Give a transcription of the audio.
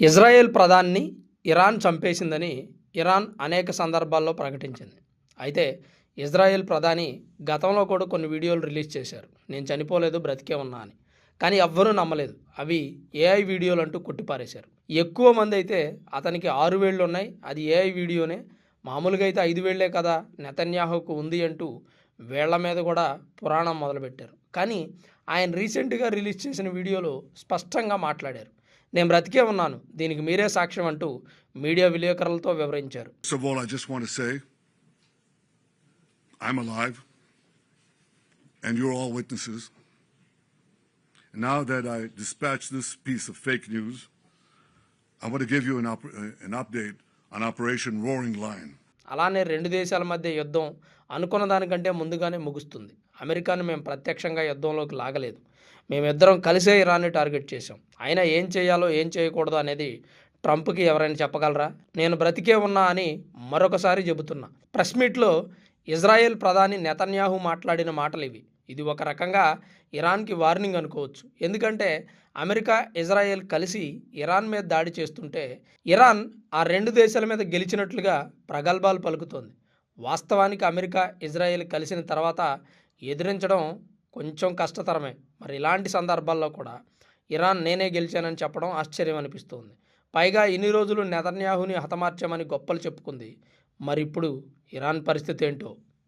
Israel ప్రధానిని Iran చంపేసిందని Iran అనేక సందర్భాల్లో ప్రకటించింది. అయితే ఇజ్రాయెల్ ప్రధాని గతంలో కూడా కొన్ని వీడియోలు రిలీజ్ చేశారు. నేను చనిపోలేదు, బ్రతికే ఉన్నా అని. కానీ ఎవ్వరూ నమ్మలేదు. అవి ఏఐ వీడియోలు అంటూ కొట్టిపారేశారు. ఎక్కువ మంది అయితే అతనికి 6 వేళ్ళు ఉన్నాయి, అది ఏఐ వీడియోనే, మామూలుగా అయితే 5 వేళ్లే కదా నెతన్యాహుకు ఉంది అంటూ వేళ్ల మీద కూడా పురాణం మొదలుపెట్టారు. కానీ ఆయన రీసెంట్గా రిలీజ్ చేసిన వీడియోలో స్పష్టంగా మాట్లాడారు. నేను బ్రతికే ఉన్నాను, దీనికి మీరే సాక్ష్యం అంటూ మీడియా విలేకరులతో వివరించారు. First of all, I just want to say I'm alive and you're all witnesses. And now that I dispatched this piece of fake news, I want to give you an update on Operation Roaring Lion. అలానే రెండు దేశాల మధ్య యుద్ధం అనుకున్న దానికంటే ముందుగానే ముగుస్తుంది. అమెరికాను మేము ప్రత్యక్షంగా యుద్ధంలోకి లాగలేదు. మేమిద్దరం కలిసే ఇరాన్ని టార్గెట్ చేశాం. అయినా ఏం చేయాలో ఏం చేయకూడదు అనేది ట్రంప్కి ఎవరైనా చెప్పగలరా? నేను బ్రతికే ఉన్నా అని మరొకసారి చెబుతున్నా. ప్రెస్ మీట్లో ఇజ్రాయెల్ ప్రధాని నెతన్యాహు మాట్లాడిన మాటలు ఇవి. ఇది ఒక రకంగా ఇరాన్కి వార్నింగ్ అనుకోవచ్చు. ఎందుకంటే అమెరికా, ఇజ్రాయెల్ కలిసి ఇరాన్ మీద దాడి చేస్తుంటే ఇరాన్ ఆ రెండు దేశాల మీద గెలిచినట్లుగా ప్రగల్భాలు పలుకుతోంది. వాస్తవానికి అమెరికా, ఇజ్రాయెల్ కలిసిన తర్వాత ఎదిరించడం కొంచెం కష్టతరమే. మరి ఇలాంటి సందర్భాల్లో కూడా ఇరాన్ నేనే గెలిచానని చెప్పడం ఆశ్చర్యం అనిపిస్తోంది. పైగా ఇన్ని రోజులు నెతన్యాహుని హతమార్చామని గొప్పలు చెప్పుకుంది. మరి ఇప్పుడు ఇరాన్ పరిస్థితి ఏంటో?